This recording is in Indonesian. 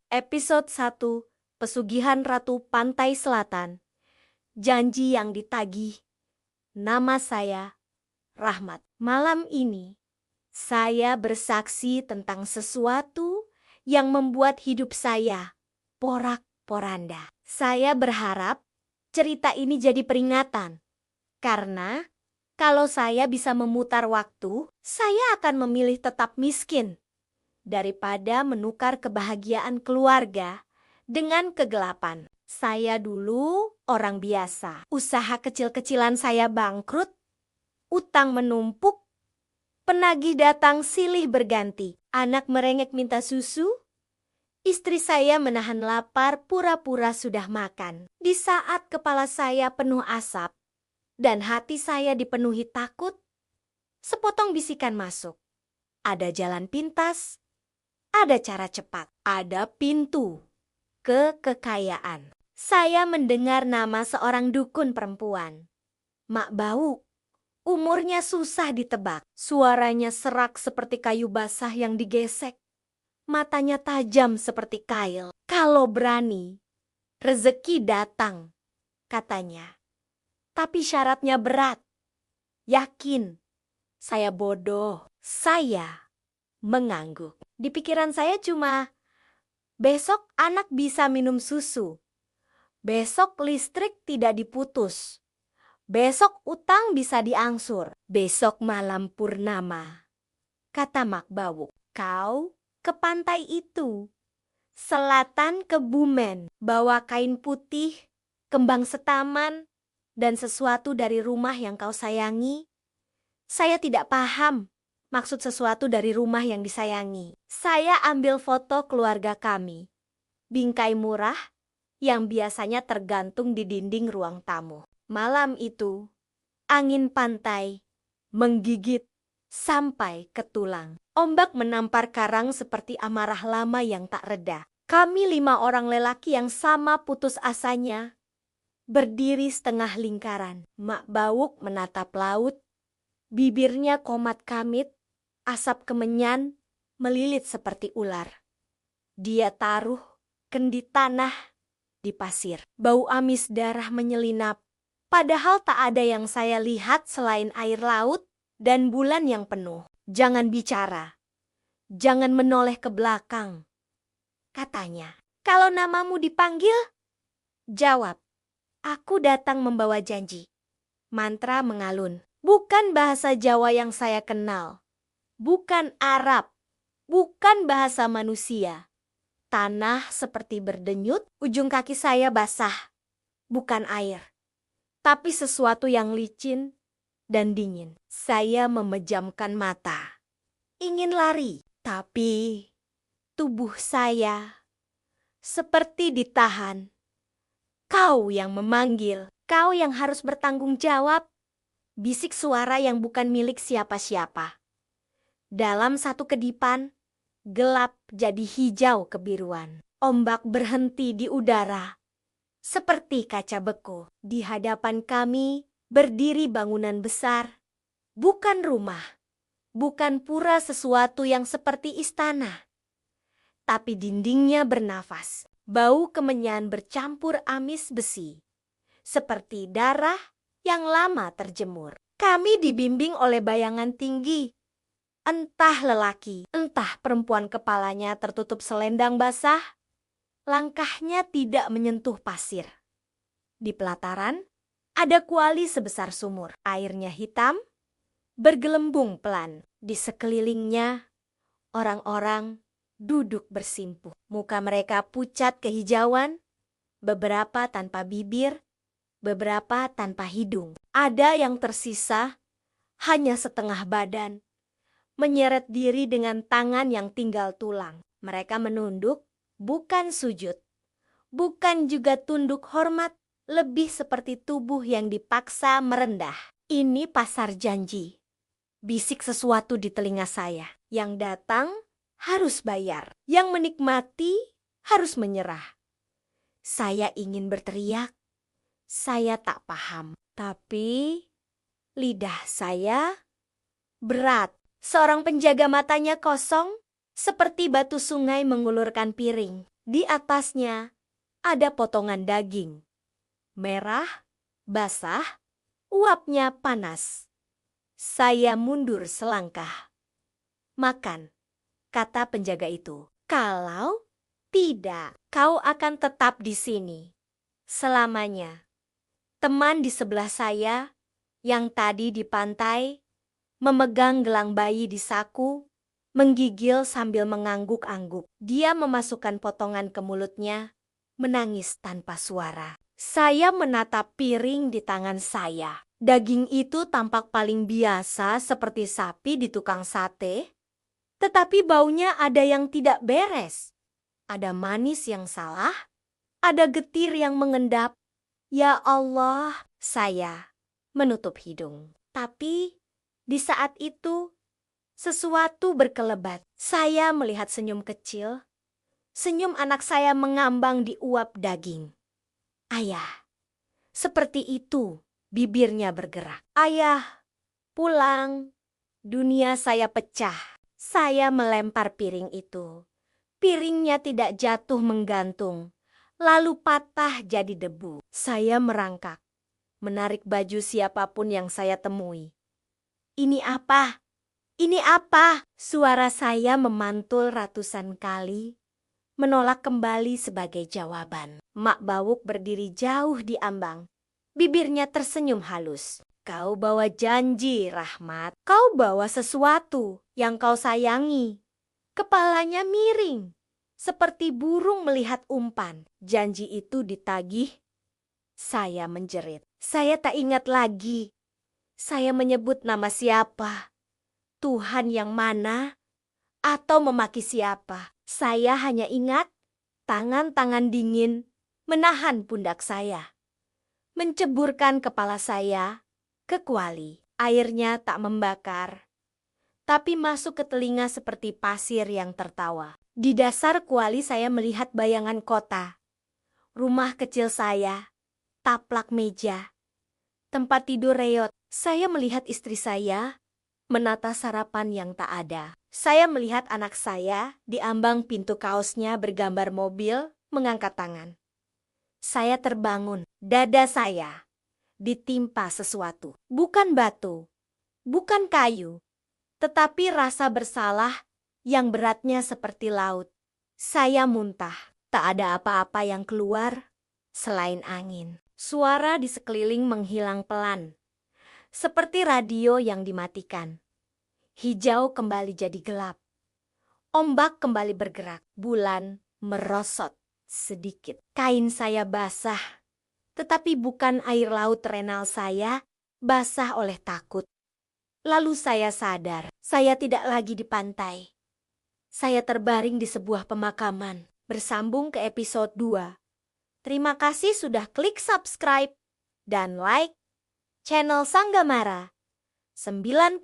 Episode 1, Pesugihan Ratu Pantai Selatan. Janji yang ditagih. Nama saya Rahmat. Malam ini, saya bersaksi tentang sesuatu yang membuat hidup saya porak-poranda. Saya berharap cerita ini jadi peringatan. Karena kalau saya bisa memutar waktu, saya akan memilih tetap miskin daripada menukar kebahagiaan keluarga dengan kegelapan. Saya dulu orang biasa. Usaha kecil-kecilan saya bangkrut, utang menumpuk, penagih datang silih berganti. Anak merengek minta susu, istri saya menahan lapar pura-pura sudah makan. Di saat kepala saya penuh asap dan hati saya dipenuhi takut, sepotong bisikan masuk. Ada jalan pintas, ada cara cepat, ada pintu ke kekayaan. Saya mendengar nama seorang dukun perempuan, Mak Bau. Umurnya susah ditebak, suaranya serak seperti kayu basah yang digesek. Matanya tajam seperti kail. Kalau berani, rezeki datang, katanya. Tapi syaratnya berat. Yakin, saya bodoh. Saya mengangguk. Di pikiran saya cuma, besok anak bisa minum susu. Besok listrik tidak diputus. Besok utang bisa diangsur. Besok malam purnama. Kata Mak Bawuk, kau ke pantai itu. Selatan ke Bumen. Bawa kain putih, kembang setaman, dan sesuatu dari rumah yang kau sayangi. Saya tidak paham maksud sesuatu dari rumah yang disayangi. Saya ambil foto keluarga kami. Bingkai murah yang biasanya tergantung di dinding ruang tamu. Malam itu, angin pantai menggigit sampai ke tulang. Ombak menampar karang seperti amarah lama yang tak reda. Kami 5 orang lelaki yang sama putus asanya berdiri setengah lingkaran. Mak Bawuk menatap laut, bibirnya komat kamit, asap kemenyan melilit seperti ular. Dia taruh kendi tanah di pasir. Bau amis darah menyelinap, padahal tak ada yang saya lihat selain air laut dan bulan yang penuh. Jangan bicara, jangan menoleh ke belakang, katanya. Kalau namamu dipanggil, jawab. Aku datang membawa janji. Mantra mengalun. Bukan bahasa Jawa yang saya kenal. Bukan Arab. Bukan bahasa manusia. Tanah seperti berdenyut, ujung kaki saya basah. Bukan air, tapi sesuatu yang licin dan dingin. Saya memejamkan mata. Ingin lari, tapi tubuh saya seperti ditahan. Kau yang memanggil, kau yang harus bertanggung jawab. Bisik suara yang bukan milik siapa-siapa. Dalam satu kedipan, gelap jadi hijau kebiruan. Ombak berhenti di udara, seperti kaca beku. Di hadapan kami berdiri bangunan besar, bukan rumah, bukan pura sesuatu yang seperti istana. Tapi dindingnya bernafas, bau kemenyan bercampur amis besi, seperti darah yang lama terjemur. Kami dibimbing oleh bayangan tinggi, entah lelaki, entah perempuan kepalanya tertutup selendang basah. Langkahnya tidak menyentuh pasir. Di pelataran, ada kuali sebesar sumur. Airnya hitam, bergelembung pelan. Di sekelilingnya, orang-orang duduk bersimpuh. Muka mereka pucat kehijauan, beberapa tanpa bibir, beberapa tanpa hidung. Ada yang tersisa hanya setengah badan, menyeret diri dengan tangan yang tinggal tulang. Mereka menunduk, bukan sujud, bukan juga tunduk hormat, lebih seperti tubuh yang dipaksa merendah. Ini pasar janji. Bisik sesuatu di telinga saya. Yang datang harus bayar. Yang menikmati harus menyerah. Saya ingin berteriak. Saya tak paham. Tapi lidah saya berat. Seorang penjaga matanya kosong, seperti batu sungai mengulurkan piring. Di atasnya ada potongan daging. Merah, basah, uapnya panas. Saya mundur selangkah. Makan, kata penjaga itu. Kalau tidak, kau akan tetap di sini selamanya. Teman di sebelah saya yang tadi di pantai memegang gelang bayi di saku, menggigil sambil mengangguk-angguk. Dia memasukkan potongan ke mulutnya, menangis tanpa suara. Saya menatap piring di tangan saya. Daging itu tampak paling biasa seperti sapi di tukang sate, tetapi baunya ada yang tidak beres. Ada manis yang salah, ada getir yang mengendap. Ya Allah, saya menutup hidung. Tapi di saat itu, sesuatu berkelebat. Saya melihat senyum kecil, senyum anak saya mengambang di uap daging. Ayah, seperti itu bibirnya bergerak. Ayah, pulang. Dunia saya pecah. Saya melempar piring itu. Piringnya tidak jatuh menggantung, lalu patah jadi debu. Saya merangkak, menarik baju siapapun yang saya temui. Ini apa? Ini apa? Suara saya memantul ratusan kali, menolak kembali sebagai jawaban. Mak Bawuk berdiri jauh di ambang. Bibirnya tersenyum halus. Kau bawa janji, Rahmat. Kau bawa sesuatu yang kau sayangi. Kepalanya miring, seperti burung melihat umpan. Janji itu ditagih. Saya menjerit. Saya tak ingat lagi. Saya menyebut nama siapa, Tuhan yang mana, atau memaki siapa. Saya hanya ingat tangan-tangan dingin menahan pundak saya, menceburkan kepala saya ke kuali. Airnya tak membakar, tapi masuk ke telinga seperti pasir yang tertawa. Di dasar kuali saya melihat bayangan kota, rumah kecil saya, taplak meja, tempat tidur reot. Saya melihat istri saya menata sarapan yang tak ada. Saya melihat anak saya di ambang pintu kaosnya bergambar mobil mengangkat tangan. Saya terbangun, dada saya ditimpa sesuatu. Bukan batu, bukan kayu, tetapi rasa bersalah yang beratnya seperti laut. Saya muntah, tak ada apa-apa yang keluar selain angin. Suara di sekeliling menghilang pelan, seperti radio yang dimatikan. Hijau kembali jadi gelap. Ombak kembali bergerak. Bulan merosot sedikit. Kain saya basah, tetapi bukan air laut renal saya basah oleh takut. Lalu saya sadar, saya tidak lagi di pantai. Saya terbaring di sebuah pemakaman. Bersambung ke episode 2. Terima kasih sudah klik subscribe dan like channel Sanggamara 99.